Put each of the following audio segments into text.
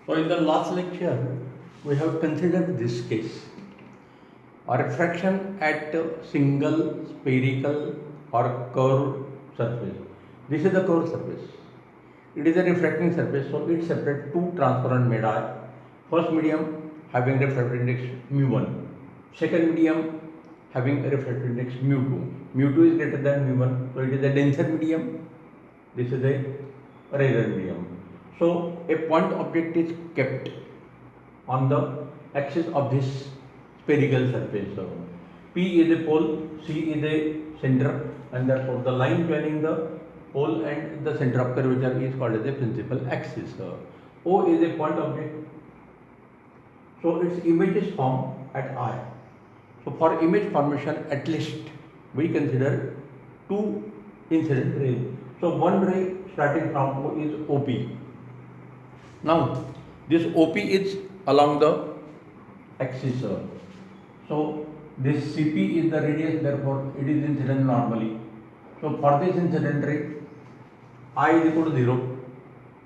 So in the last lecture, we have considered this case. A refraction at a single spherical or curved surface. This is the curved surface. It is a refracting surface, so it separates two transparent media. First medium having refractive index mu1. Second medium having a refractive index mu2. Mu2 is greater than mu1, so it is a denser medium. This is a rarer medium. So a point object is kept on the axis of this spherical surface. So P is a pole, C is a center, and therefore the line joining the pole and the center of curvature is called as a principal axis. O is a point object, so its image is formed at I. So for image formation, at least we consider two incident rays. So one ray starting from O is OP. Now this OP is along the axis. So this CP is the radius, therefore it is incident normally. So for this incident ray, I is equal to 0,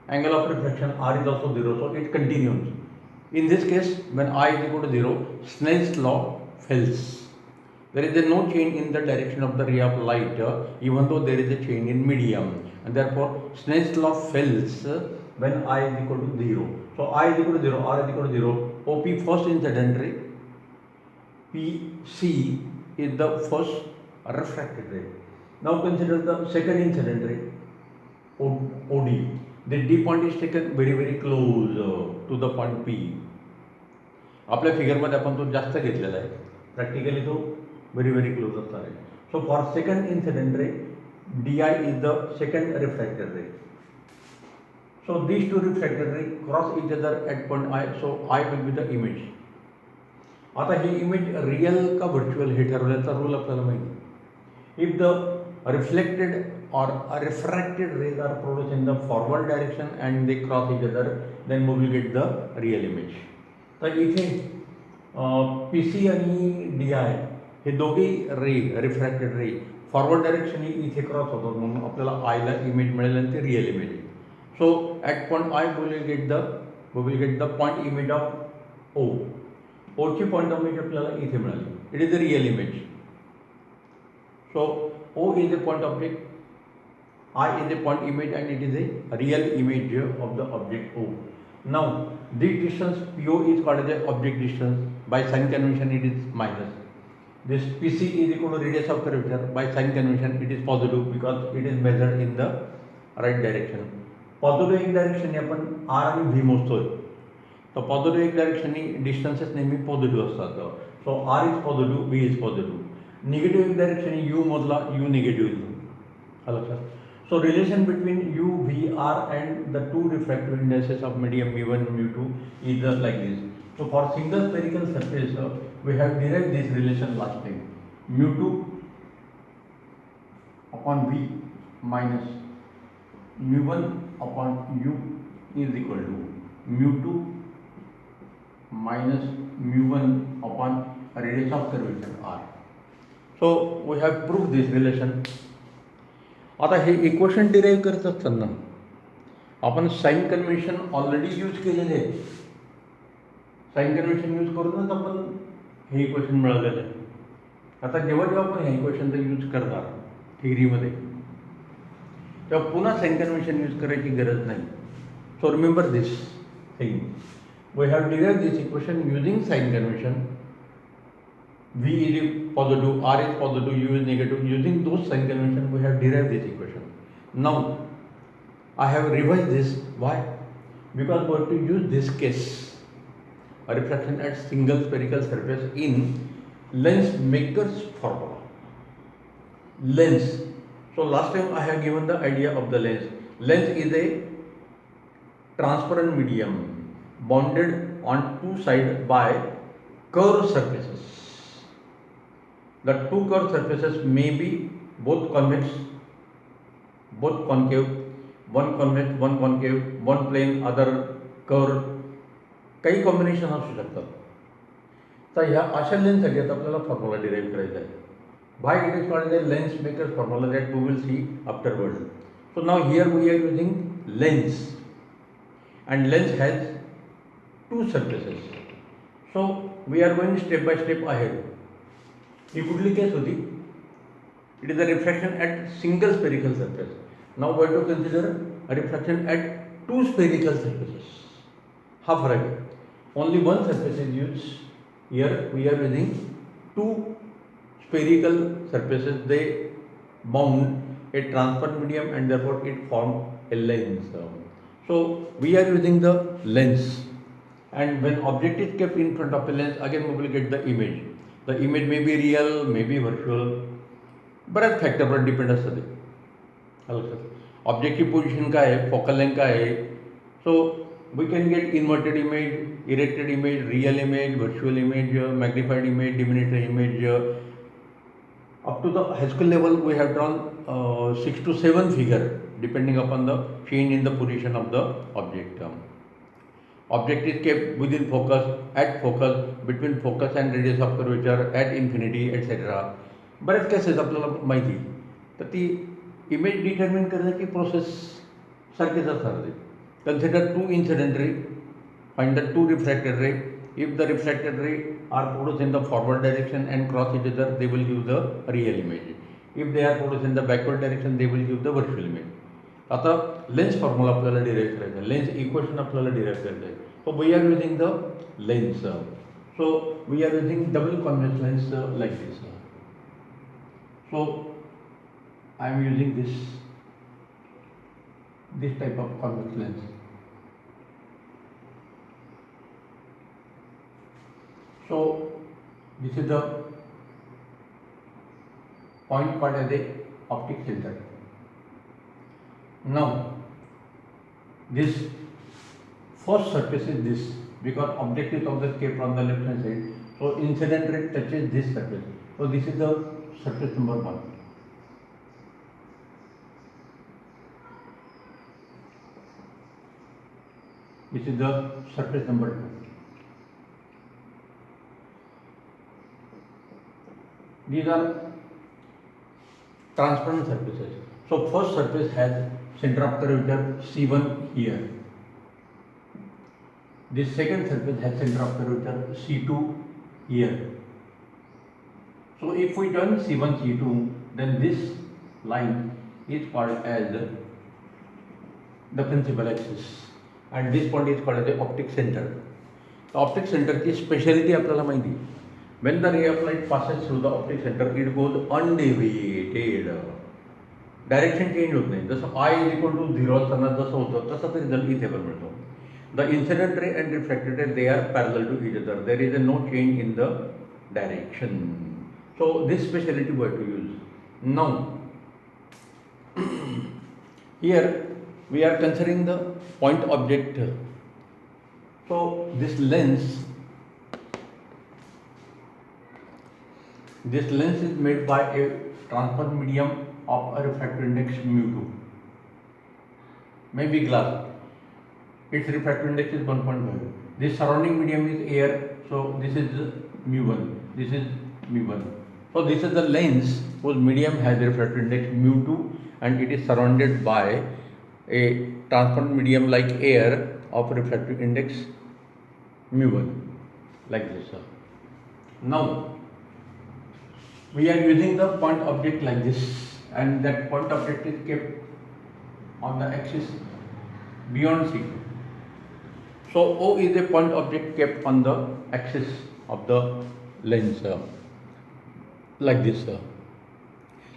angle of reflection R is also 0, so it continues. In this case, when I is equal to 0, Snell's law fails. There is no change in the direction of the ray of light, even though there is a change in medium, and therefore Snell's law fails when I is equal to 0. So I is equal to 0, R is equal to 0, OP first incident ray, PC is the first refracted ray. Now consider the second incident ray, OD. The D point is taken very close to the point P. आपल्या फिगरमध्ये आपण तो जास्त घेतलेला आहे, practically तो very close असणार आहे. So for second incident ray, DI is the second refracted ray. So these two refracted rays cross each other at point I, so I will be the image. आता ही image real का virtual हे ठरवण्याचा rule आपल्याला माहिती. If the reflected or refracted rays are produced in the forward direction and they cross each other, then we will get the real image. तर इथे PC आणि DI हे दोघी रे रिफ्रॅक्टेड रे फॉरवर्ड डायरेक्शन इथे क्रॉस होतात, म्हणून आपल्याला आयला इमेज मिळेल आणि ते रिअल इमेज आहे. So at point I we will get the point image of O. ओची पॉईंट इमेज आपल्याला इथे मिळाली. It is the real image. So O is a point object, I is a point image, and it is a real image of the object O. Now this distance PO is called as a object distance. By sign convention it is minus. This PC is equal to radius of curvature. By sign convention it is positive because it is measured in the right direction. Positive एक direction आपण R आणि V मोजतोय, तर positive एक direction distances नेहमी positive असतात. सो R is positive, V is positive. Negative एक direction U मोजला, U negative येईल लक्षात. So relation between U, V, R and the two refractive indices of medium mu1 and mu2 is just like this. So for single spherical surface, we have derived this relation last time. Mu2 upon V minus mu1 upon U is equal to mu2 minus mu1 upon radius of curvature R. So we have proved this relation. आता हे equation derive करत असताना आपण sign convention already use केलेले आहे. Sign convention use करूनच आपण हे equation मिळवलेलं आहे. आता जेव्हा आपण हे इक्वेशनचा यूज करणार थिअरीमध्ये, तेव्हा पुन्हा साइन कन्व्हेन्शन यूज करायची गरज नाही. So remember this thing. We have derive this equation using sign convention. V is positive, R is positive, U is negative. Using those sign convention, we have derived this equation. Now, I have revised this. Why? Because we have to use this case, a refraction at single spherical surface in Lenz-Maker's formula. Lens. So last time I have given the idea of the lens. Lens is a transparent medium bounded on two sides by curved surfaces. The two curved surfaces may be both convex, both concave, one convex, one concave, one plane, other curved. काही combination असू शकतात. तर ह्या अशा लेन्ससाठी आता आपल्याला formula derive करायचा आहे. Why it is called as Lenz-Maker's formula that we will see afterwards. So now here we are using lens, and lens has two surfaces. So we are going step by step ahead. ही कुठली case होती? It is a refraction at single spherical surface. Now we have to consider a refraction at two spherical surfaces. हा फरक है. Only one surface is used. Here we are using two spherical surfaces. They bound a transparent medium and therefore it formed a lens. So we are using the lens, and when object is kept in front of a lens, again we will get the image. The image may be real, may be virtual. बऱ्याच फॅक्टरवर depend असतं ते. ऑब्जेक्टची position काय आहे, focal length काय आहे. So we can get inverted image, erected image, real image, virtual image, magnified image, diminished image. Up to the high school level, we have drawn 6 to 7 figure depending upon the change in the position of the object. Object is kept within focus, at focus, between focus and radius of curvature, at infinity, etc. बऱ्याच cases आपल्याला माहिती, तर ती image determine करण्याची process सारखीच असणार आहे. Consider two incident ray, find the two refracted ray. If the refracted ray are produced in the forward direction and cross each other, they will give the real image. If they are produced in the backward direction, they will give the virtual image. आता lens formula आपल्याला derive करायचा आहे, lens equation आपल्याला derive करायचं आहे. So we are using the lens. So we are using double convex lens like this. So I am using this type of convex lens. So this is the point called as a optic center. Now this first surface is this, because object is always kept on the left hand side. So incident ray touches this surface. So this is the surface number 1. This is the surface number 2. These are transparent surfaces. So first surface has center of curvature C1 here. This second surface has center of curvature C2 here. So if we join C1, C2, then this line is called as the principal axis, and this point is called as the optic center. The optic center की speciality आपल्याला माहिती. When the ray of light passes through the optic center, it goes undeviated. Direction change होत नाही. जसं I is equal to 0 असताना जसं होतं तसाच रिझल्ट इथे पण मिळतो. The incident ray and refracted ray, they are parallel to each other. There is no change in the direction. So this speciality we have to use. Now here we are considering the point object. So this lens is made by a transparent medium of a refractive index mu2. Maybe glass. Its refractive index is 1.5. This surrounding medium is air, so this is mu1. This is mu1. So this is the lens whose medium has a refractive index mu2, and it is surrounded by a transparent medium like air of refractive index mu1, like this. Now we are using the point object like this, and that point object is kept on the axis beyond C2. So O is a point object kept on the axis of the lens, like this.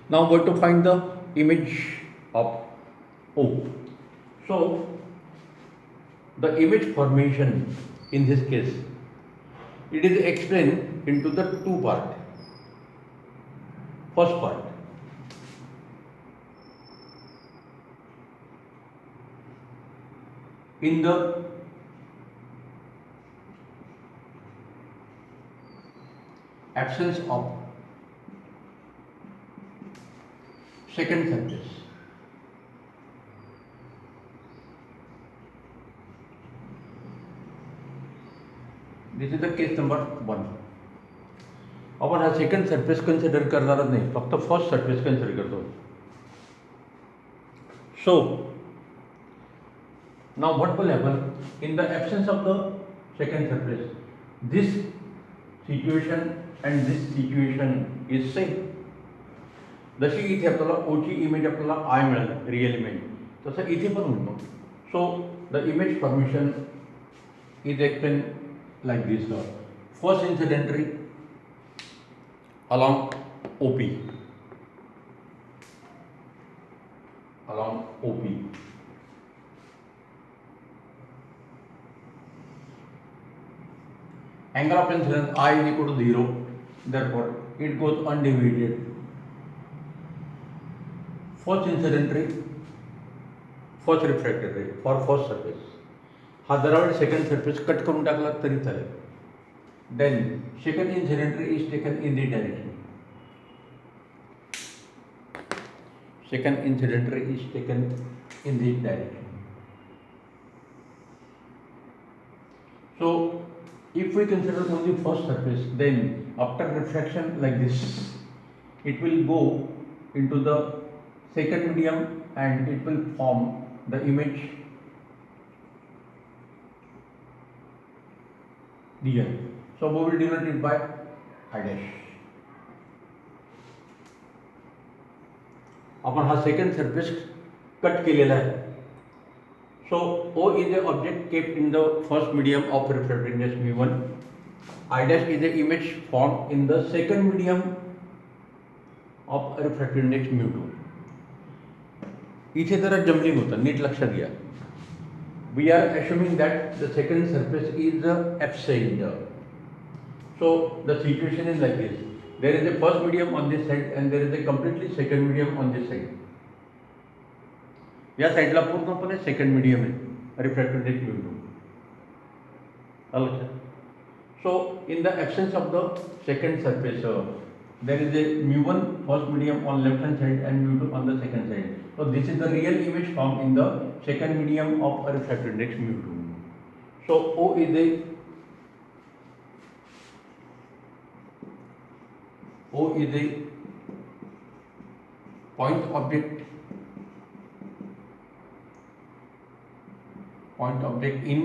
Now we have to find the image of O. So the image formation in this case, it is explained into the two parts. First part, in the absence of second surface, this is the case number 1. आपण हा second surface consider करणारच नाही, फक्त first surface consider करतो. So now what will happen in the absence of the second surface. This situation and this situation is same. जशी इथे आपल्याला ओची image आपल्याला आय मिळाली रिअल इमेज, तसं इथे पण होईल मग. So the image formation is explain like this. First incident ray along OP, along OP. Angle of incidence I is equal to 0, therefore it goes undeviated. First incident ray, first refracted ray for first surface. हा जरा वेळ second surface cut करून टाकला तरी चालेल. Then second incident ray is taken in this direction. Second incident ray is taken in this direction. So if we consider only first surface, then after refraction like this, it will go into the second medium and it will form the image here. So we will denote it by I dash. आपण हा second surface cut केलेला आहे. सो O is the object kept in the first medium of refractiveness mu1. I dash is the image formed in the second medium of refractiveness mu2. इथे जरा jumbling होतं, NEET लक्षात घ्या. We are assuming that the second surface is absent. So the situation is like this. There is a first medium on this side and there is a completely second medium on this side. या साइडला पूर्णपणे second medium आहे refractive mu2. आलं. So in the absence of the second surface there is a mu1 first medium on left hand side and mu2 on the second side. So this is the real image formed in the second medium of a refractive index mu2. So O is a point object in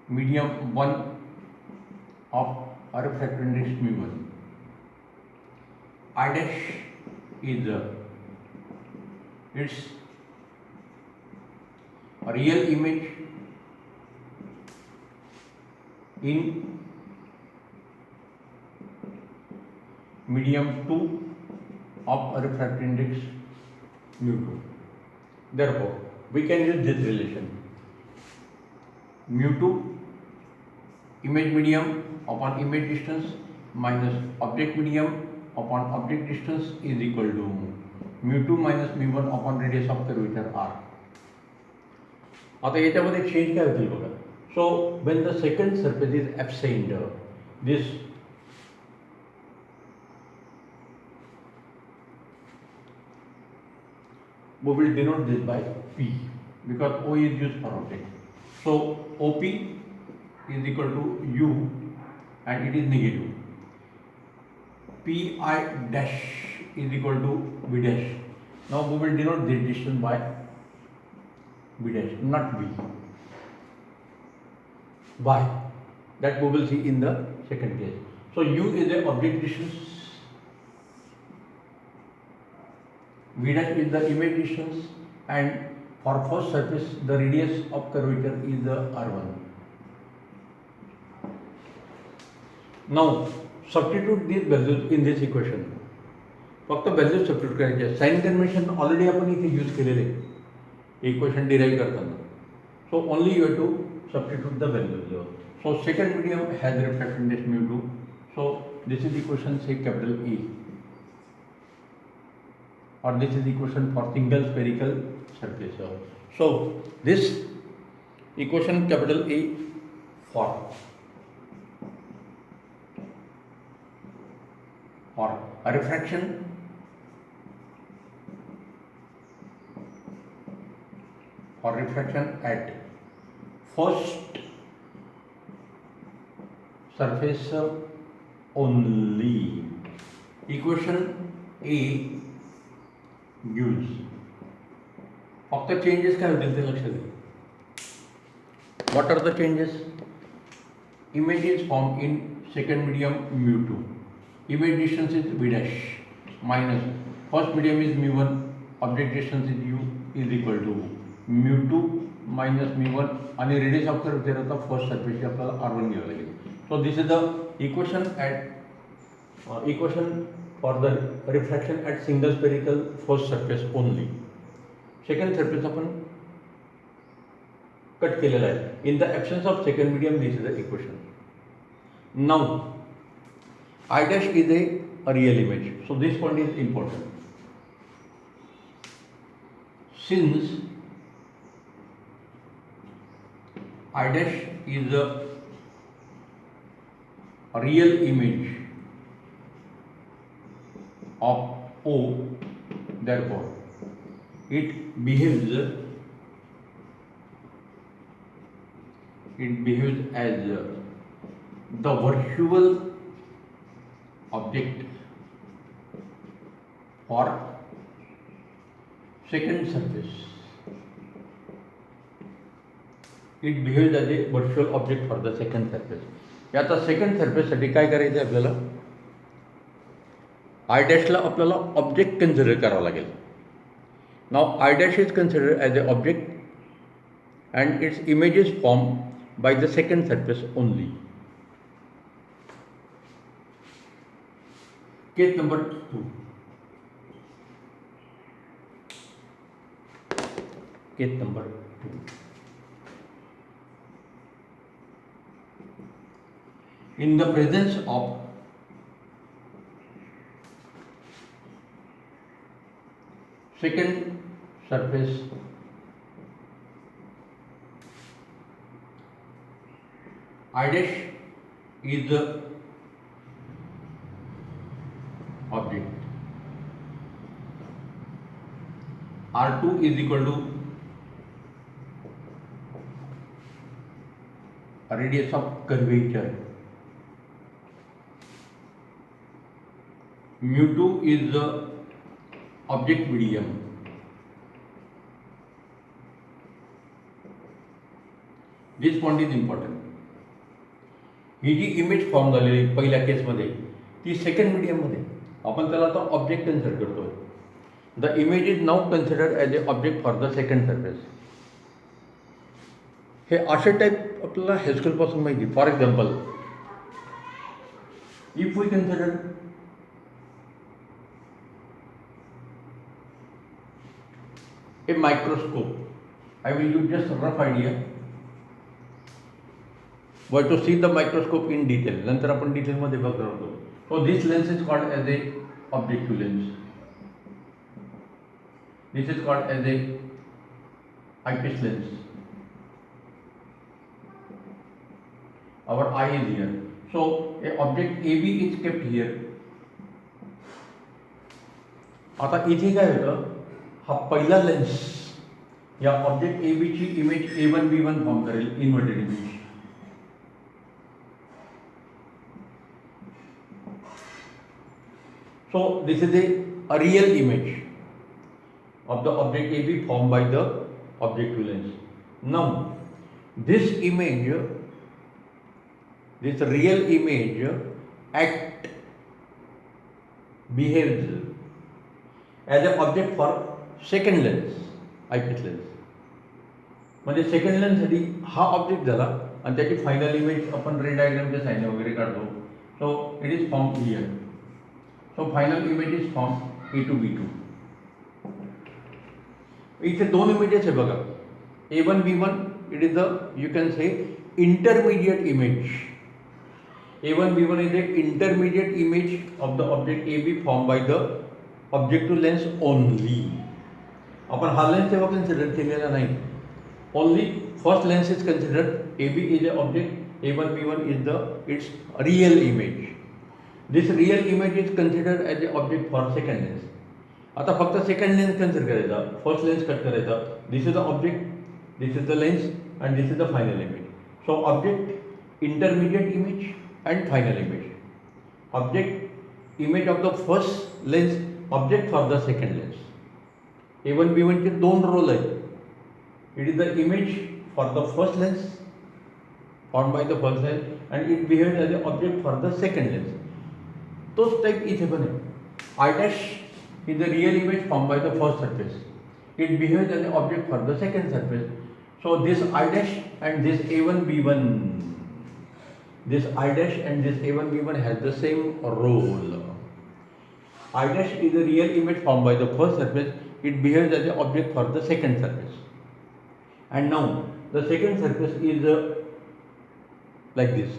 medium 1 of a refractive index mu1. I dash is its real image in medium 2 of a refractive index mu2. Therefore, we can use this relation. Mu2 image medium upon image distance minus object medium upon object distance is equal to mu2 minus mu1 upon radius of curvature r. आता याच्यामध्ये change काय होतील बघा. सो when the second surface is absent, this we will denote this by P because O is used for object. So OP is equal to U and it is negative. PI dash is equal to B dash. Now we will denote this distance by B dash, not B. By that we will see in the second case. So U is the object distance, V dash is the image distance, and for first surface the radius of curvature is the R1. Now substitute these values in this equation. फक्त values substitute करायचे. Sign convention already आपण इथे use केलेले equation derive करताना. So only you have to substitute the values. So second medium has refractive index mu2. So this is equation say capital E, or this is equation for single spherical surface. So this equation capital E for a refraction at first surface only. Equation A gives फक्त changes काय होतील ते लक्षात घ्या. What are the changes? Image is formed in second medium mu2. Image distance is v dash minus first medium is mu1. Object distance is u is equal to mu2 minus mu1 आणि radius of curve जर आता first सरफेसची आपल्याला r1 घ्यावं लागेल. So this is the equation for the refraction at single spherical first surface only. Second surface आपण cut केलेला आहे. In the absence of second medium, this is the equation. Now, I dash is a real image. So this point is important. Since I dash is a real image of O, therefore it behaves as the virtual object for second surface. It behaves as a virtual object for the second surface. आता second सरफेससाठी काय करायचं आहे आपल्याला? आय डॅशला आपल्याला object consider करावं लागेल. Now I dash is consider as a object and its image is form by the second surface only. Case number 2. Case number 2. In the presence of second surface I dash is the object. R2 is equal to radius of curvature. Mu2 is the object medium. This point is important. ही जी image form झालेली पहिल्या केसमध्ये ती second मीडियममध्ये आपण त्याला आता ऑब्जेक्ट कन्सिडर करतोय. The image is now considered as a object for the second surface. हे असे टाईप आपल्याला हायस्कूलपासून माहिती. For example, if we consider a microscope, I will use just rough idea. But to see the microscope in detail, नंतर आपण detail मध्ये बघणार आहोत. So this lens is called as a objective lens. This is called as a eyepiece lens. Our eye is here. So a object AB is kept here. आता इथे काय होतं, हा पहिला लेन्स या ऑब्जेक्ट AB ची इमेज A1 B1 फॉर्म करेल, inverted image. So this is a real image of the object AB formed by the objective lens. Now this image, this real image behaves as an object for second lens, eyepiece lens. म्हणजे second लेन्ससाठी हा object झाला आणि त्याची final image आपण रे डायग्रामच्या साईडने वगैरे काढतो. So it is form here. So final image is formed A2 B2. इथे दोन इमेजेस आहे बघा. A1 B1, it is the, you can say, intermediate image. A1 B1 is the intermediate image of the object AB formed by the objective lens only. आपण हा lens तेव्हा consider केलेला नाही. Only first lens is considered. AB is the object. A1 B1 is its real image. This real image is considered as an object for second lens. आता फक्त second lens consider करायचा, first lens cut करायचा. This is the object, this is the lens and this is the final image. So object, intermediate image and final image. Object image of the first lens, object for the second lens. A1 B1 चे दोन role आहेत. It is the image for the first lens formed by the first lens and it behaves as an object for the second lens. तोच type इथे पण आहे. I dash is the real image formed by the first surface. It behaves as an object for the second surface. So this I dash and this A1 B1, this I dash and this A1 B1 has the same role. I dash is the real image formed by the first surface. It behaves as an object for the second surface. And now the second surface is like this.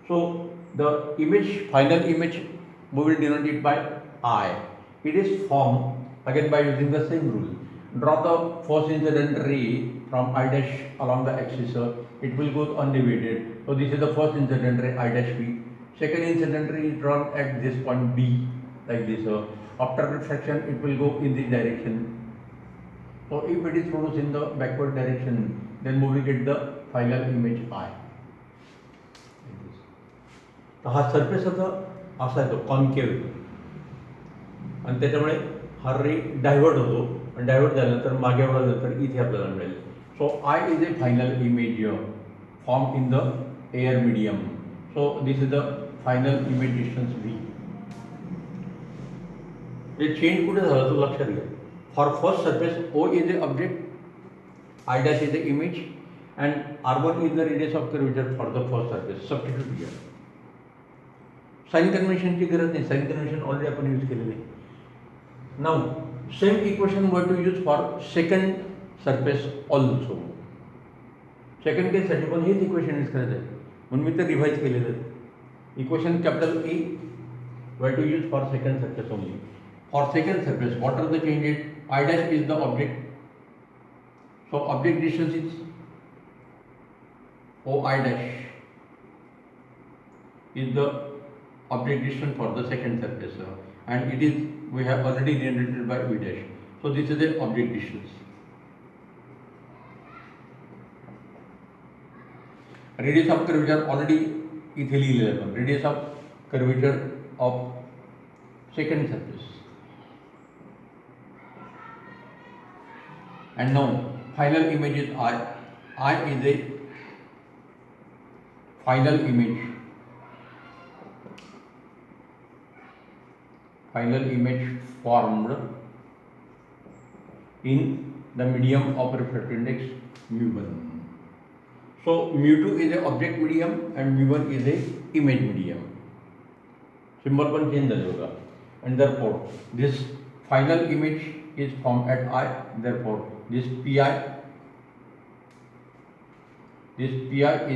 So the image, final image, we will denote it by I. It is formed again by using the same rule. Draw the first incident ray from I dash along the axis. It will go undivided. So this is the first incident ray I dash B. Second incident ray is drawn at this point B like this. After refraction, it will go in this direction. So if it is produced in the backward direction, then we will get the final image I. तर हा surface आता असा येतो concave आणि त्याच्यामुळे हा रे divert होतो आणि डायव्हर्ट झाल्यानंतर मागे वळल्यानंतर इथे आपल्याला मिळेल. So I is a final image form in the air medium. So this is the final image distance V. हे चेंज कुठे झालं तो लक्षात घ्या. For first surface O is a object, I dash is a image and R1 is the radius of curvature for the first surface. Substitute here. Sign कन्व्हेन्शनची गरज नाही, sign convention already आपण यूज केलेले आहे. Now same equation were to use for second surface also. सेकंड केससाठी पण हेच इक्वेशन यूज करायचं आहे म्हणून मी ते रिवाइज केलेलं आहे. इक्वेशन कॅपिटल ए वर to use for second surface only. For second surface what are the changes? I dash is the object. So object distance is O I dash is the object distance for the second surface and it is we have already denoted by V dash. So this is the object distance. Radius of curvature already इथे लिहिलेलं आहे. Radius of curvature of second surface. And now final image is I. I is a final image. Final image formed in the medium of refractive index mu1. So mu2 is a object medium and mu1 is a image medium. Symbol पण change झाले होगा. And therefore this final image is formed at I. Therefore this pi is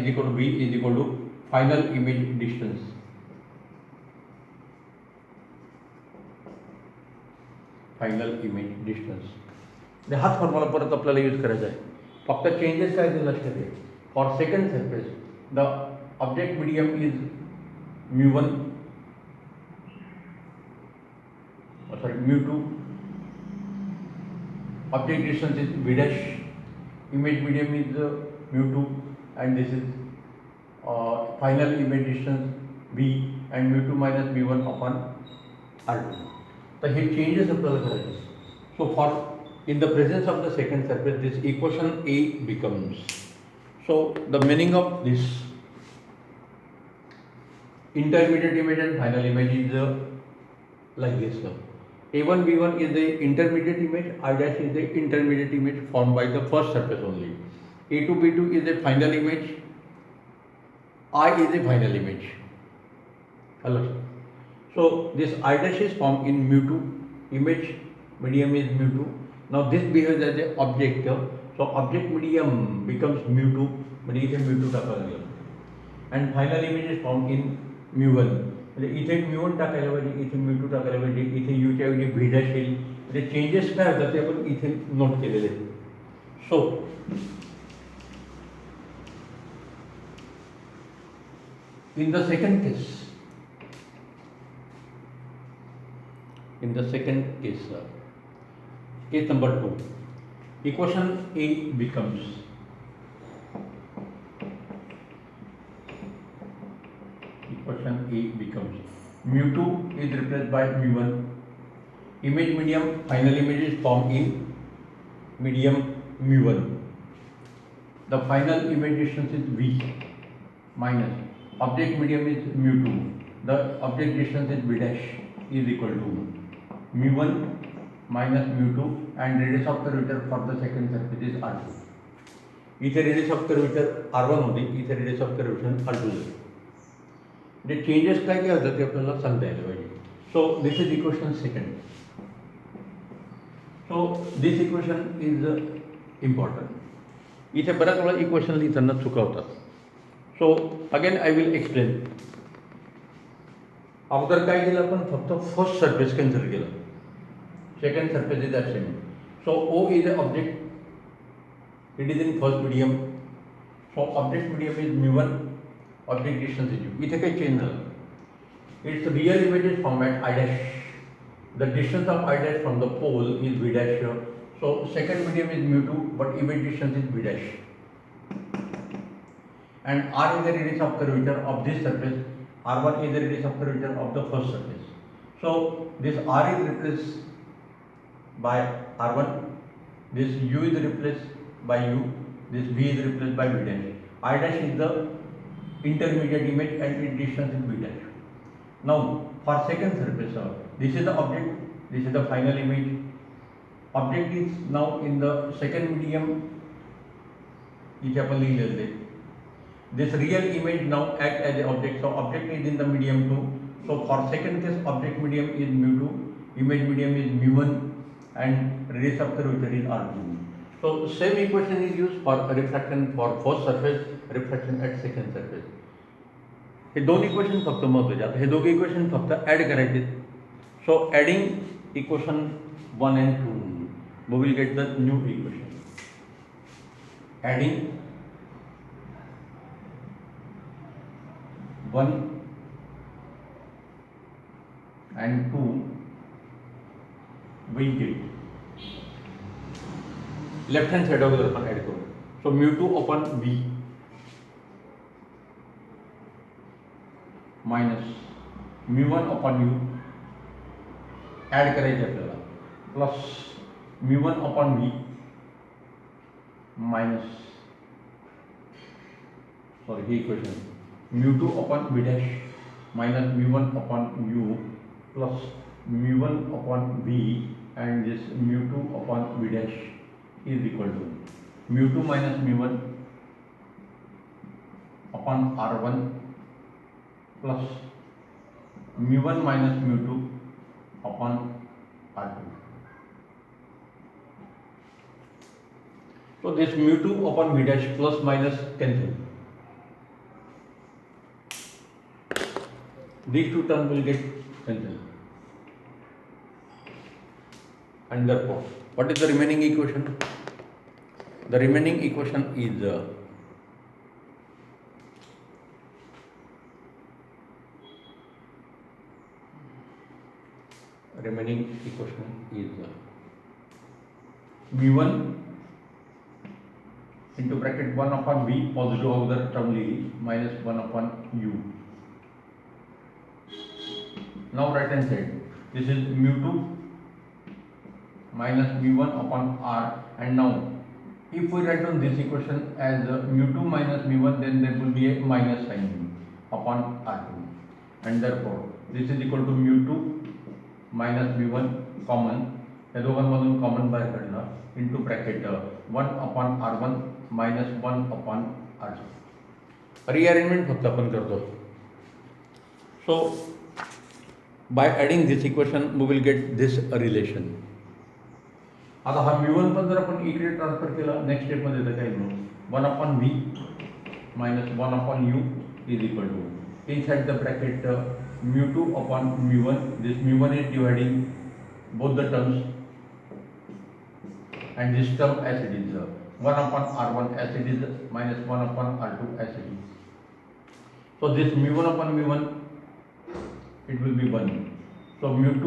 equal to V is equal to final image distance. Final image distance. हाच formula परत आपल्याला use करायचा आहे. फक्त changes काय ते लक्षात घ्या. For second surface the object medium is mu1 sorry mu2. Object distance is V dash. Image medium is mu2 and this is final image distance V and mu2 minus mu1 upon R2. तर हे changes आपल्याला करायचे. So for in the presence of the second surface this equation A becomes. So the meaning of this intermediate image and final image is like this. A1 B1 is the intermediate image, I dash is the intermediate image formed by the first surface only. A2 B2 is a final image, I is a final image. Hello. So this I dash is formed in mu2, image medium is mu2. Now this behaves as a object. So object medium becomes mu2, but इथे mu2 टाकायला लागेल. And final image is formed in mu1. म्हणजे इथे mu1 टाकायला पाहिजे, इथे mu2 टाकायला पाहिजे, इथे u च्या ऐवजी v dash येईल. म्हणजे चेंजेस काय होतात ते आपण इथे नोट केलेले आहेत. सो in the second case, case number 2, equation A becomes mu2 is replaced by mu1. Image medium, final image is formed in medium mu1. The final image distance is V. minus object medium is mu2, the object distance is b dash is equal to mu1 minus mu2 and radius of curvature for the second surface is r2. इथे radius of curvature r1 होती, इथे radius of curvature r2 झाली. म्हणजे changes काय काय होतात ते आपल्याला सांगता यायला पाहिजे. So this is equation second. So this equation is important. इथे बऱ्याच वेळा इक्वेशन लिहिताना चुका होतात. So again I will explain. अगोदर काय केलं आपण, फक्त फर्स्ट सरफेस कन्सिडर केलं, second surface is absent. So O is a object, it is in first medium, so object medium is mu1, object distance is u. इथे काही change झालं. its real image is formed at I dash. The distance of I dash from the pole is b dash here. So second medium is mu2, but image distance is b dash. And r is the radius of curvature of this surface. R1 is the radius of curvature of the first surface. So this r is replaced by r1. This u is replaced by u, this v is replaced by v dash. I dash is the intermediate image and its distance is b dash. Now for second surface, this is the object, this is the final image. Object is now in the second medium. इथे आपण लिहिलेले. This real image now act as an object. So object is in the medium 2. So for second case, object medium is mu2, image medium is mu1, and radius of curvature is r2. So same equation is used for refraction for first surface, refraction at second surface. हे दोन equation फक्त महत्त्वाचे. आता हे दोघे equation फक्त add करायचे. सो adding equation 1 and 2 we will get the new equation. Adding 1 and 2 we get left hand side अगोदर आपण add करू. सो mu2 upon v minus mu1 upon u add करायचे आपल्याला, plus mu1 upon v minus, sorry ही equation mu2 upon v dash minus mu1 upon u plus mu1 upon v and this mu2 upon v dash is equal to mu2 minus mu1 upon r1 plus mu1 minus mu2 upon r2. So this mu2 upon v dash plus minus cancel. These two terms will get cancelled. And therefore, what is the remaining equation? The remaining equation is mu1 into bracket 1 upon v positive other term minus 1 upon u. Now right hand side, this is mu2 minus mu1 upon r, and now if we write down this equation as mu2 minus mu1, then there will be a minus sign upon r2, and therefore this is equal to mu2 minus mu1 common, या दोघांमधून common बाहेर काढणार, into bracket 1 upon r1 minus 1 upon r2. Rearrangement फक्त आपण करतो. So by adding this equation we will get this relation. आता हा mu1 पण जर आपण इकडे ट्रान्सफर केला, नेक्स्ट स्टेप मध्ये तर काय म्हणू, 1 upon v minus 1 upon u is equal to inside the bracket mu2 upon mu1. This mu1 is dividing both the terms, and this term as it is 1 upon r1 as it is minus 1 upon r2 as it is. So this mu1 upon mu1 it will be 1. So mu2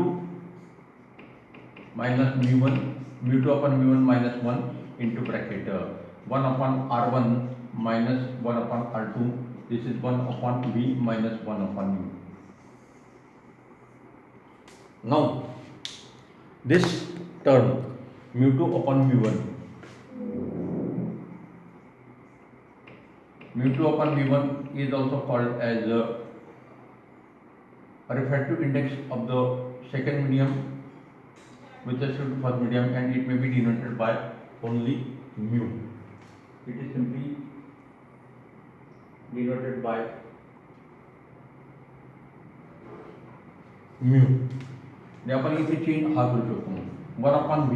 minus mu1, mu2 upon mu1 minus 1 into bracket 1 upon r1 minus 1 upon r2. This is 1 upon v minus 1 upon u. Now this term mu2 upon mu1 mu2 upon mu1 is also called as refractive index of the second medium with respect to first medium, and it may be denoted by only mu. It is simply denoted by mu. आपण इथे chain हा करू शकतो 1 upon v,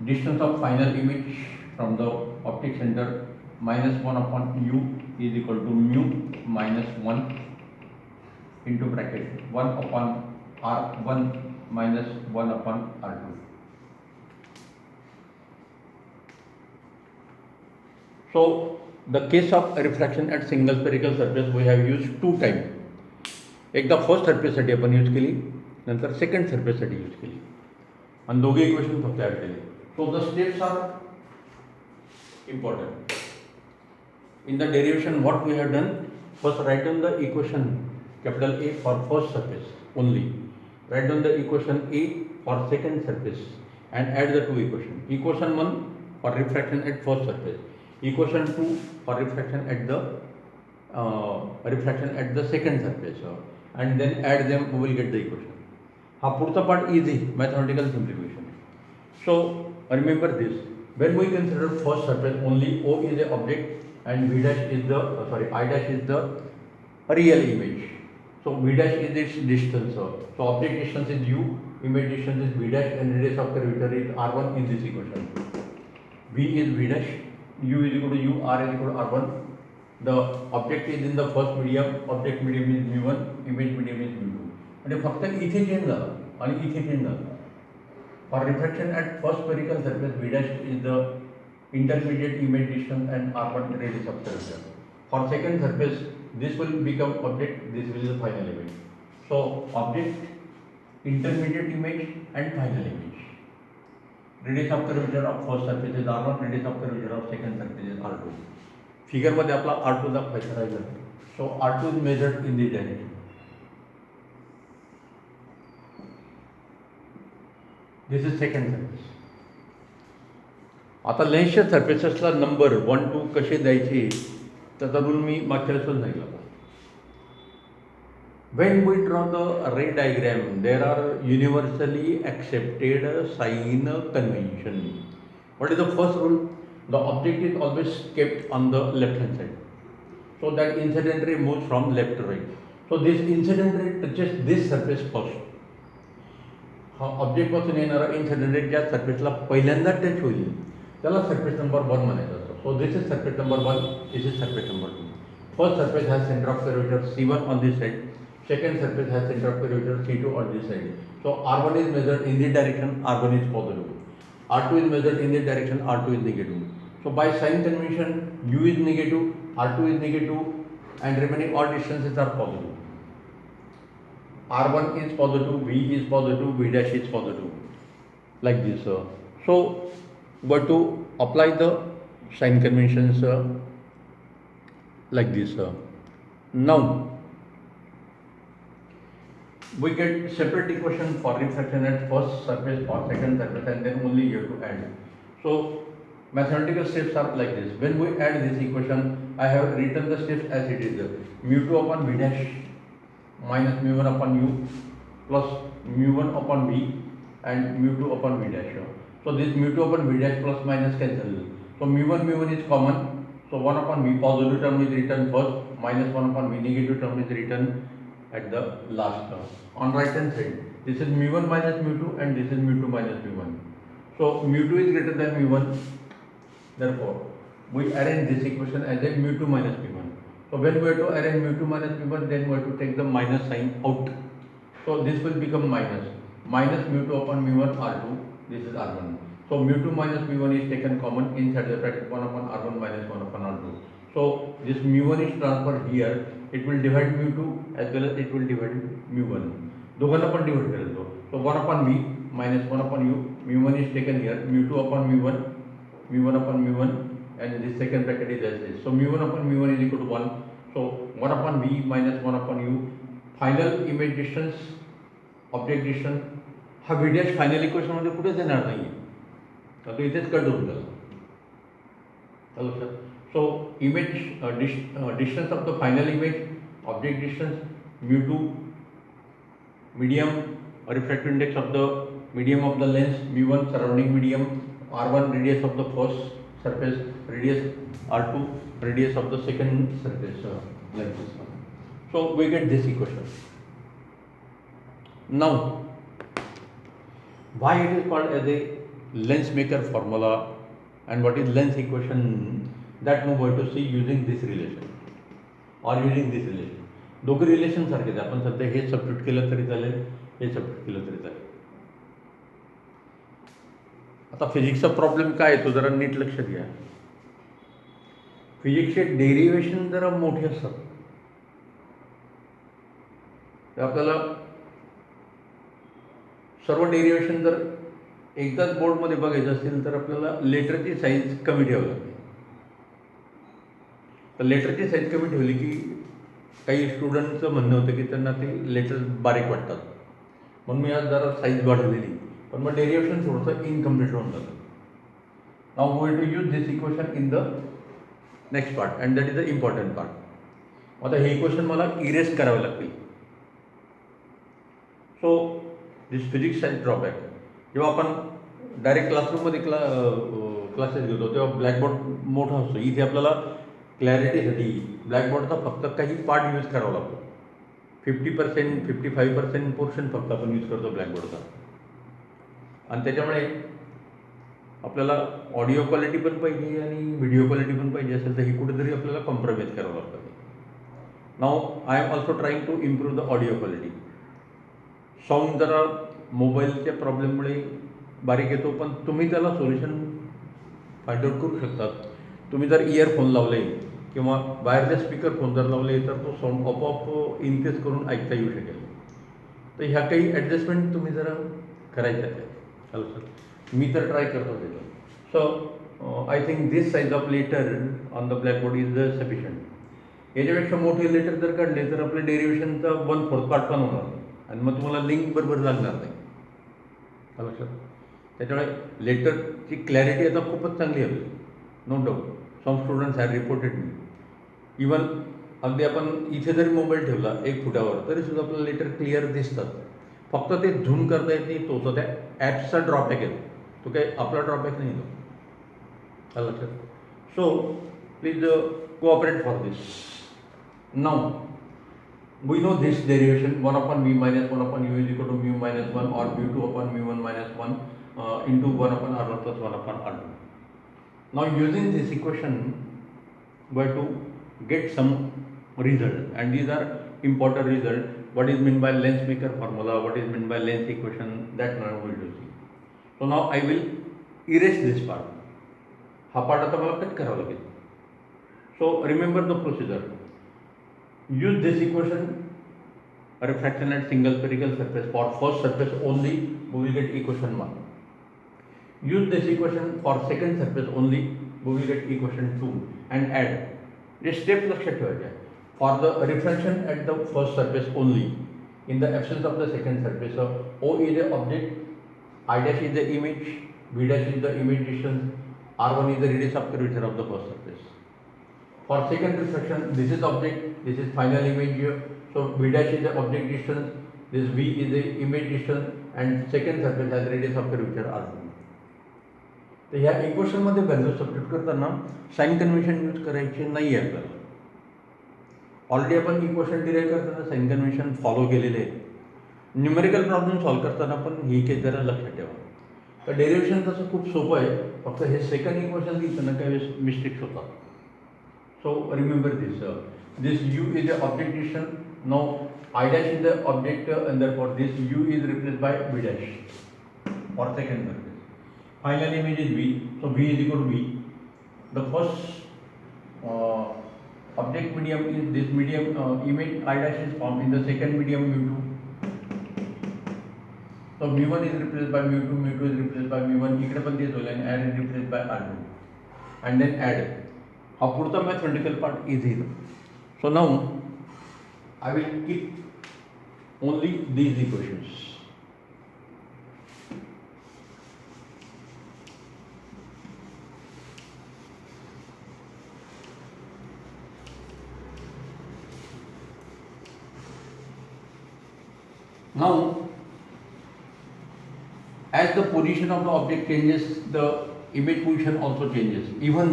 distance of final image from the optic center minus 1 upon u is equal to mu minus 1 into bracket 1 upon r1 minus 1 upon r2. So the case of refraction at single spherical surface we have used two times. एकदा first सरफेससाठी आपण use केली, नंतर second सरफेससाठी use केली, आणि दोघे equation फक्त add केले. So the steps are important. In the derivation what we have done, first write down the equation capital A for first surface only, write down the equation A for second surface and add the two equations. Equation 1 for refraction at first surface, equation 2 for refraction at the second surface, and then add them, we will get the equation. Ha purtha part easy mathematical simplification. So remember this, when we consider first surface only, O is a object and V dash is the I dash is the real image. So V dash is its distance. So object distance is U, image distance is V dash, and radius of curvature is R1 in this equation. V is V dash, U is equal to U, R is equal to R1. The object is in the first medium, object medium is mu1, image medium is mu2. म्हणजे फक्त इथे change झालं आणि इथे change झालं. For refraction at first spherical surface, V dash is the intermediate image distance and R1 radius of curvature. For second surface, this will become object, this will be the final image. So object, intermediate image and final image. Radius of curvature of first surface is R1, radius of curvature of second surface is R2. Figure मध्ये आपला R2 दाखवायचा राहिला. So R2 is measured in this direction. This is second surface. आता लेन्सच्या सर्फेसेसला number 1, 2 कसे द्यायचे त्याचा rule मी मागच्या वेळेस सांगितला. When we draw the ray diagram, there are universally accepted sign convention. What is the first rule? The object is always kept on the left hand side, so that incident ray moves from left to right. So this incident ray touches this surface first. हा object पासून येणारा incident ray ज्या सर्फेसला पहिल्यांदा touch होईल त्याला surface number 1 म्हणायचं असतं. सो this is surface number 1, this is surface number 2. First surface has center of curvature C1 on this side, second surface has center of curvature C2 on this side. So R1 is measured in this direction, R1 is positive. R2 is measured in this direction, R2 is negative. So by sign convention, U is negative, R2 is negative, and remaining all distances are positive. R1 is positive, V is positive, V dash is positive, like this. So we have to apply the sign conventions like this. Now we get separate equation for refraction at first surface or second surface, and then only you have to add. So mathematical steps are like this. When we add this equation, I have written the steps as it is. Mu2 upon V dash minus mu1 upon u plus mu1 upon v and mu2 upon v dash. So this mu2 upon v dash plus minus cancel. So mu1 is common. So 1 upon v positive term is written first, minus 1 upon v negative term is written at the last term. On right hand side, this is mu1 minus mu2 and this is mu2 minus mu1. So mu2 is greater than mu1. Therefore, we arrange this equation as a mu2 minus mu1. So when we have to arrange mu2 minus mu1, then we have to take the minus sign out. So this will become minus mu2 upon mu1 R2. This is R1. So mu2 minus mu1 is taken common inside the bracket 1 upon R1 minus 1 upon R2. So this mu1 is transferred here. It will divide mu2 as well as it will divide mu1. दोघांना पण divide करेल तो. So 1 upon v minus 1 upon u. mu1 is taken here. mu2 upon mu1. mu1 upon mu1. And this second bracket is as this. So mu1 upon mu1 is equal to 1. So 1 upon v minus 1 upon u. Final image distance, object distance. हा v dash final equation मध्ये कुठेच येणार नाही, तर इथेच cut होऊन गेला. चलो sir. So image distance of the final image, object distance, mu2, medium refractive index of the medium of the lens, mu1 surrounding medium, r1 radius of the first surface, radius r2 radius of the second surface lens. So we get this equation. Now, why it is called as a lens maker formula and what is lens equation, that we are going to see using this relation or using this relation. दोघे relation सारखेच, आपण सध्या हे substitute केलं तरी चालेल, हे substitute केलं तरी चालेल. आता फिजिक्सचा प्रॉब्लेम काय आहे तो जरा नीट लक्षात घ्या. फिजिक्सचे डेरिव्हेशन जरा मोठे असतात. आपल्याला सर्व डेरिव्हेशन जर एकदाच बोर्डमध्ये बघायचं असेल तर आपल्याला लेटरची साईज कमी ठेवावी लागते. तर लेटरची साईज कमी ठेवली की काही स्टुडंटचं म्हणणं होतं की त्यांना ते लेटर बारीक वाटतात, म्हणून मी आज जरा साईज वाढवलेली, पण मग डेरिव्हेशन थोडंसं इनकम्प्लीट होऊन जातं. Now we will to use this equation in the next part and that is the important part. आता हे इक्वेशन मला इरेज करावे लागतील. सो दिस फिजिक्स साईज ड्रॉबॅक. जेव्हा आपण डायरेक्ट क्लासरूममध्ये क्लासेस घेतो तेव्हा ब्लॅकबोर्ड मोठा असतो. इथे आपल्याला क्लॅरिटीसाठी ब्लॅकबोर्डचा फक्त काही पार्ट यूज करावा लागतो. 50% 55% पोर्शन फक्त आपण यूज करतो ब्लॅकबोर्डचा, आणि त्याच्यामुळे आपल्याला ऑडिओ क्वालिटी पण पाहिजे आणि व्हिडिओ क्वालिटी पण पाहिजे असेल तर ही कुठेतरी आपल्याला कॉम्प्रोमाइज करावं लागतं. Now I am also trying to improve the audio quality. Sound जरा मोबाईलच्या प्रॉब्लेममुळे बारीक येतो, पण तुम्ही त्याला सोल्युशन फाइंड आउट करू शकतात. तुम्ही जर इयरफोन लावले किंवा वायरलेस स्पीकर फोन जर लावले तर तो साऊंड आपोआप इनक्रीज करून ऐकता येऊ शकेल. तर ह्या काही ॲडजस्टमेंट तुम्ही जरा करायच्या आहेत. हॅलो सर, मी तर ट्राय करतो त्याचं. So I think this size of letter on the blackboard is sufficient. याच्यापेक्षा मोठे लेटर जर काढले तर आपल्या डेरिव्हेशनचा 1/4 पार्ट पण होणार आणि मग तुम्हाला लिंक बरोबर लागणार नाही. हॅलो सर, त्याच्यामुळे लेटरची क्लॅरिटी आता खूपच चांगली हवी, no doubt. Some students have reported me. Even अगदी आपण इथे जरी मोबाईल ठेवला 1 फुटावर तरीसुद्धा आपल्याला लेटर क्लिअर दिसतात. फक्त ते झूम करता येत नाही, तो त्या ॲप्सचा ड्रॉबॅक येतो. तो काही आपला ड्रॉबॅक नाही येतो. Hello sir, so please cooperate for this. Now we know this derivation 1 upon v minus 1 upon u is equal to mu minus 1 or mu2 upon mu1 minus 1 into 1 upon r1 plus 1 upon r2. Now using this equation we have to get some result, and these are important result. What is meant by lens maker formula, what is meant by lens equation, that now we will see. So now I will erase this part. हा part आता मला cut करावा लागेल. So remember the procedure. Use this equation, refraction at single spherical surface. For first surface only we will get equation 1. Use this equation for second surface only we will get equation 2 and add. This step लक्षात ठेवायचे. For the refraction at the first surface only, in the absence of the second surface, O is the object, I dash is the image, B dash is the image distance, R1 is the radius of curvature of the first surface. For second refraction, this is object, this is final image here. So B dash is the object distance, this V is the image distance, and second surface has radius of curvature R2. तर ह्या इक्वेशनमध्ये value substitute करताना sign convention use करायचे नाही आहे आपल्याला. Already आपण equation derive करताना sign convention follow केलेले आहे. न्यूमेरिकल प्रॉब्लेम सॉल्व करताना पण ही केस जरा लक्षात ठेवा. तर डेरिव्हेशन तसं खूप सोपं आहे, फक्त हे सेकंड इक्वेशन लिहिताना काही मिस्टेक्स होतात. So remember this. This u is the object distance. Now I dash is the object, and therefore this u is replaced by b dash for second surface. Final image is v, so v is equal to v. The first object medium is this medium image I dash is formed in the second medium mu2. So mu1 is replaced by mu2, mu2 is replaced by mu1. इकडे पण तेच होईल and r is replaced by r2, and then add. हा पुढचा mathematical part is here. So now I will keep only these equations. Now, as the position of the object changes, the image position also changes. Even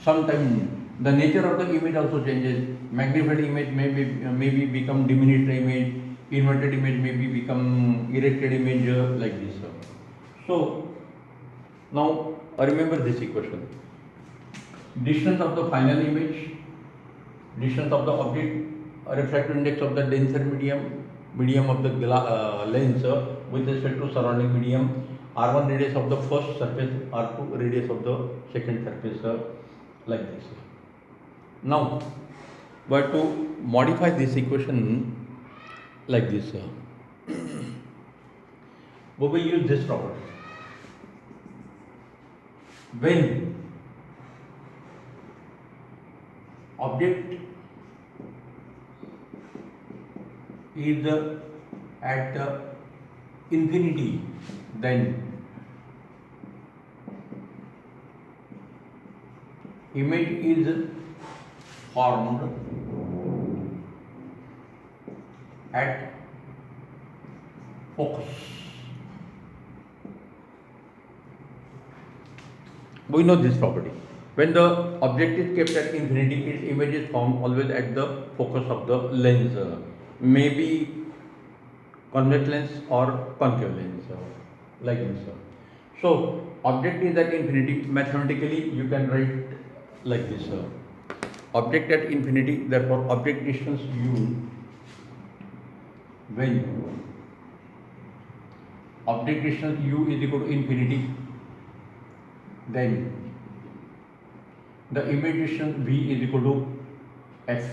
sometimes the nature of the image also changes. Magnified image maybe become diminished image, inverted image maybe become erected image like this. So now remember this equation: distance of the final image, distance of the object, refractive index of the denser medium of the lens with respect to surrounding medium, r1 radius of the first surface, r2 radius of the second surface, like this. Now, but to modify this equation like this, we will use this property. When object is at infinity, then image is formed at focus. We know this property. When the object is kept at infinity, its image is formed always at the focus of the lens, maybe convex lens or concave lens, like this. So, object is at infinity. Mathematically, you can write like this: object at infinity. Therefore, object distance u, when object distance u is equal to infinity, then the image distance v is equal to f.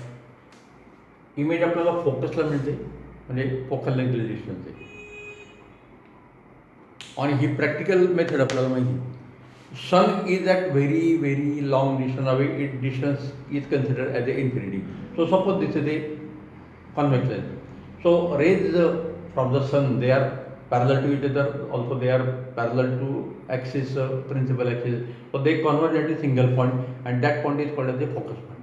Image आपल्याला फोकसला मिळते, म्हणजे focal length distance आहे. आणि ही practical method आपल्याला माहिती. Sun is at very very long distance away, it distance is considered as a infinity. So suppose this is a convex lens. So rays from the sun, they are parallel to each other, also they are parallel to axis, principal axis. So they converge at a single point, and that point is called as a focus point.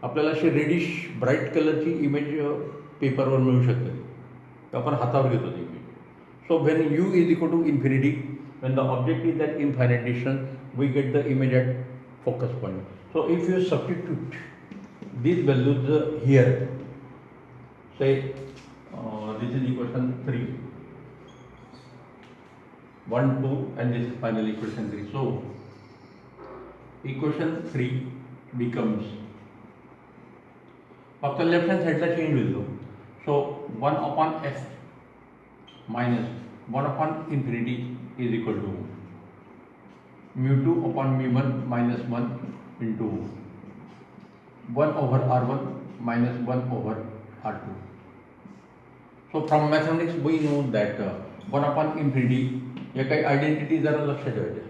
आपल्याला अशी reddish bright कलरची image पेपरवर मिळू शकते, तर आपण हातावर घेतो ती image. So when u is equal to infinity, when the object is at infinite distance, we get the image at focus point. So if you substitute these values here, say this is equation 3, 1, 2, and this is final equation 3. So equation 3 becomes, फक्त left hand साईडला change होईल तो. सो 1 upon f minus 1 upon infinity is equal to mu2 upon mu1 minus 1 into 1 over r1 minus 1 over r2. So from mathematics we know that 1 upon infinity, या काही identity जरा लक्षात ठेवायच्या.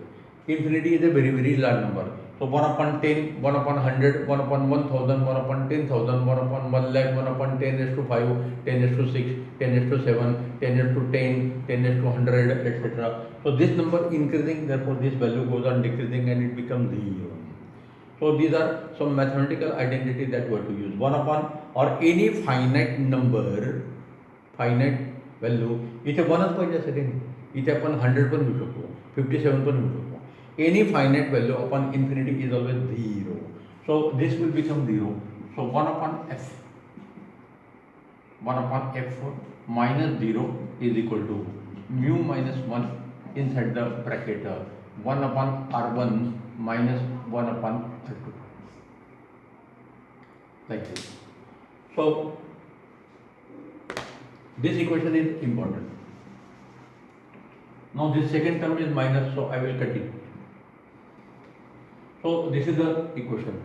Infinity is a very very large number. So 1 upon 10, 1 upon 100, 1 upon 1000, 1 upon 10,000, 1 upon 1 lakh, 1 upon 10 raised to 5, 10 raised to 6, 10 raised to 7, 10 raised to 10, 10 raised to 100, etc. So this number increasing, therefore this value goes on decreasing and it becomes 0. So these are some mathematical identities that we have to use. 1 upon or any finite number, finite value, इथे 1च पाहिजे असं काही नाही. इथे आपण 100 पण घेऊ शकतो, 57 पण घेऊ शकतो. Any finite value upon infinity is always 0. So this will become 0. So 1 upon f, 1 upon f minus 0 is equal to mu minus 1 inside the bracket 1 upon r1 minus 1 upon r2, like this. So this equation is important. Now this second term is minus, so I will cut it. So this is the equation.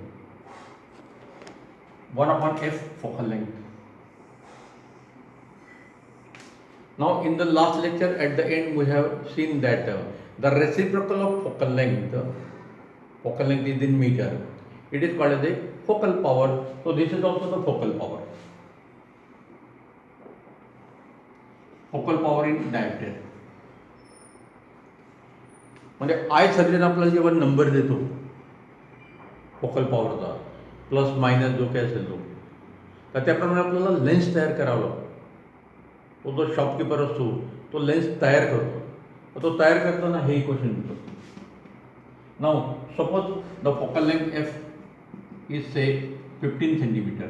1 upon f focal length. Now in the last lecture at the end we have seen that the reciprocal of focal length is in meter. It is called as a focal power. So this is also the focal power. Focal power in diopter. म्हणजे आय surgeon आपल्याला जेव्हा number देतो focal पॉवरचा plus minus जो काही असेल तो, तर त्याप्रमाणे आपल्याला लेन्स तयार करावं लागतं. तो जो शॉपकीपर असतो तो लेन्स तयार करतो. तो तयार करताना हे इक्वेशन येतं. Now suppose the focal length F is say 15 centimeter.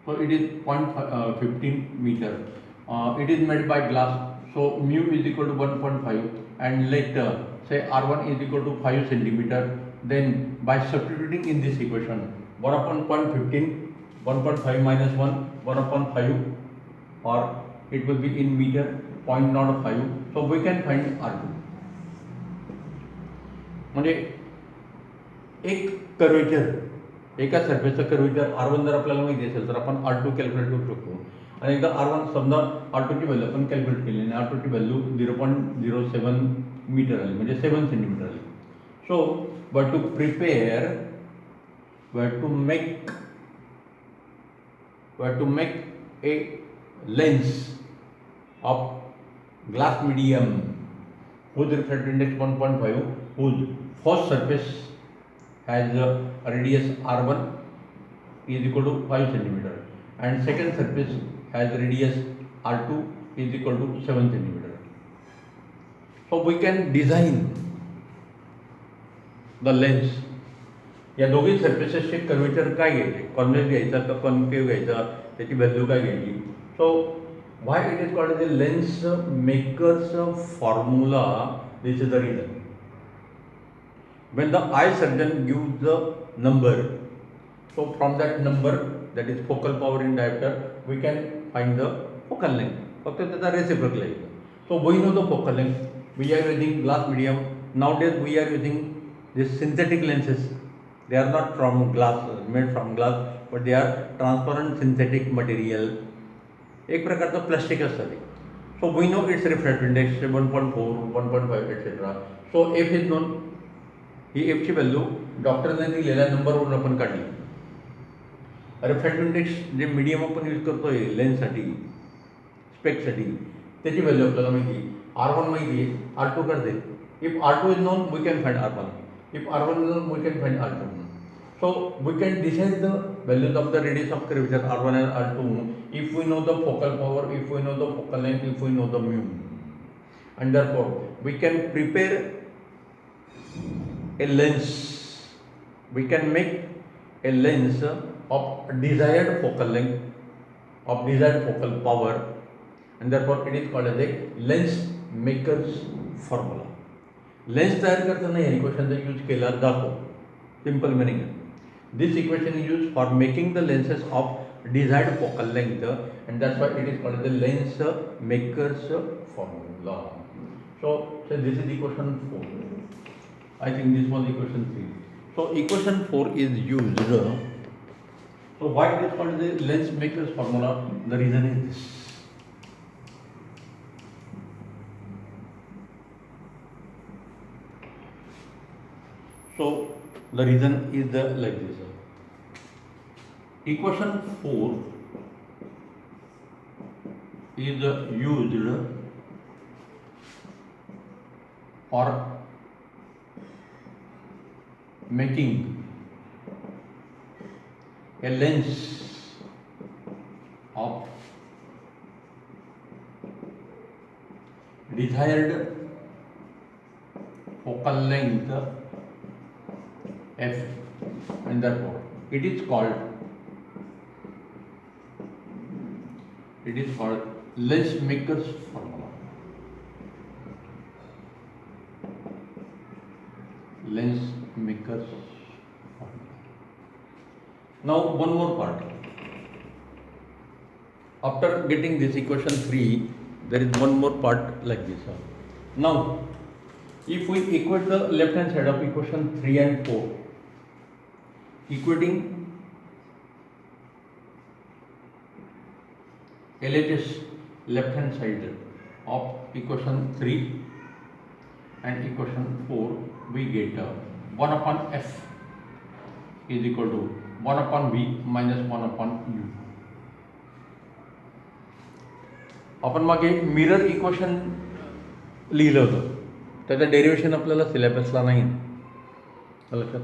So it is 0.15 meter. It is made by glass. So mu is equal to 1.5 and let say R1 is equal to 5 centimeter. Then by substituting in this equation 1 upon 0.15, 1.5 minus 1, 1 upon 5, or it will be in meter 0.05. So we can find R2. म्हणजे एक curvature एका सरफेसचा curvature R1 जर आपल्याला माहिती असेल तर आपण R2 calculate करू शकतो. आणि एकदा R1 समजा R2ची व्हॅल्यू आपण कॅल्क्युलेट केली आणि R2ची व्हॅल्यू 0.07 मीटर आली म्हणजे 7 सेंटीमीटर आली. So but to prepare to make a lens of glass medium whose refractive index 1.5, whose first surface has a radius R1 is equal to 5 centimeter and second surface has radius R2 is equal to 7 centimeter. So we can design the lens. या दोघी सर्फेसेसचे curvature काय घ्यायचे, convex घ्यायचा का concave घ्यायचा, त्याची value काय घ्यायची. So why it is called as a lens makers formula. This is the reason. When the eye surgeon gives the number, so from that number, that is focal power in diopter, we can find the focal length. फक्त त्याचा reciprocal आहे. So we know the focal length. We are using glass medium. Nowadays we are using these synthetic lenses. They are not from glass, made from glass, but they are transparent synthetic material. एक प्रकारचा plastic असतं. So we know its refractive index 1.4, 1.5, etc. So F is known. ही एफची value डॉक्टरने दिलेल्या नंबरवरून आपण काढली. रिफ्रॅक्टिव्ह इंडेक्स जे मीडियम आपण यूज करतोय लेन्ससाठी स्पेक्ससाठी त्याची व्हॅल्यू आपल्याला माहिती आहे. R1 माहिती आहे, R2 करते. If R2 is known we can find R1. If R1 is known we can find R2. So we can decide the values of the radius of curvature R1 and R2 if we know the focal power, if we know the focal length, if we know the mu. And therefore we can prepare a lens. We can make a lens of desired focal length, of desired focal power, and therefore it is called as a lens maker's formula. Lens तयार करताना या इक्वेशनचा use केला जातो. Simple meaning. This equation is used for making the lenses of desired focal length, and that's why it is called the lens maker's formula. So this is equation 4. I think this was equation 3. So equation 4 is used. So why it is called the lens maker's formula? The reason is this. So the reason is like this. Equation 4 is used for making a lens of desired focal length f, and therefore it is called lens maker's formula. Lens maker's formula. Now one more part. After getting this equation 3, there is one more part like this. Now if we equate the left hand side of equation 3 and 4, equating LHS left hand side of equation 3 and equation 4, we get 1 upon f is equal to 1 upon v minus 1 upon u. आपण मागे mirror equation लिहिलं होतं, त्याचं derivation आपल्याला सिलेबसला नाही लक्षात.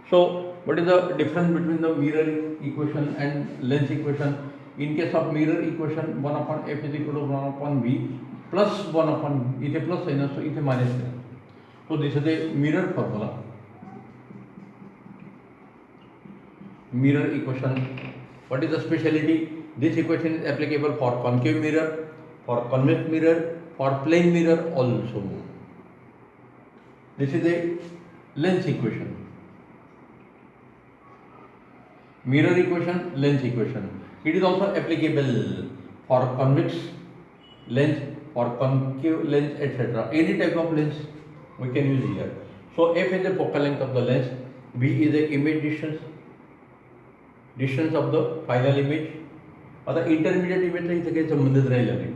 सो what is the difference between the mirror equation and lens equation? In case of mirror equation, 1 upon f is equal to 1 upon v plus 1 upon इथे plus sign असतो, इथे minus sign. So this is a mirror formula. Mirror equation. What is the speciality? This equation is applicable for concave mirror, for convex mirror, for plane mirror also. This is a lens equation. Mirror equation, lens equation. It is also applicable for convex lens, for concave lens, etc. Any type of lens we can use here. So f is the focal length of the lens, v is the image distance of the final image. आता intermediate image चा इथे काही संबंधच राहिला नाही.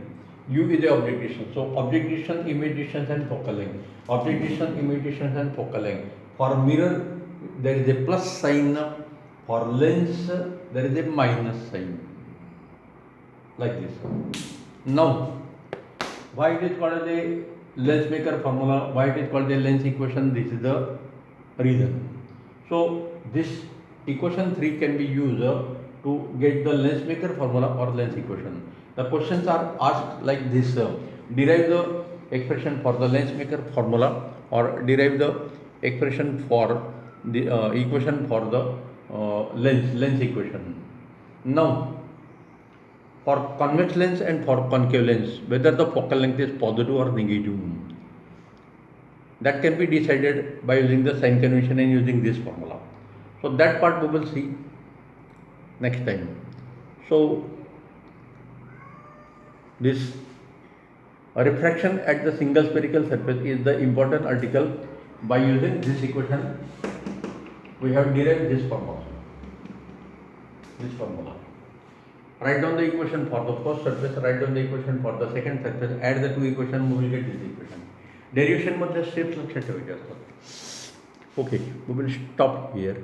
U is the object distance. So object distance, image distance and focal length. Object distance, image distance and focal length. For mirror there is a plus sign. For lens there is a minus sign, like this. Now why it is called a lens maker formula, why it is called a lens equation, this is the reason. So this equation 3 can be used to get the lens maker formula or lens equation. The questions are asked like this: derive the expression for the lens maker formula, or derive the expression for the equation for the lens equation. Now for convex lens and for concave lens, whether the focal length is positive or negative, that can be decided by using the sign convention and using this formula. So that part we will see next time. So this refraction at the single spherical surface is the important article. By using this equation we have derived this formula. Write down the equation for the first surface, write down the equation for the second surface, add the two equations, we will get this equation. Derivation मध्ये steps लक्षात ठेवायचे असतात. Okay, we will stop here.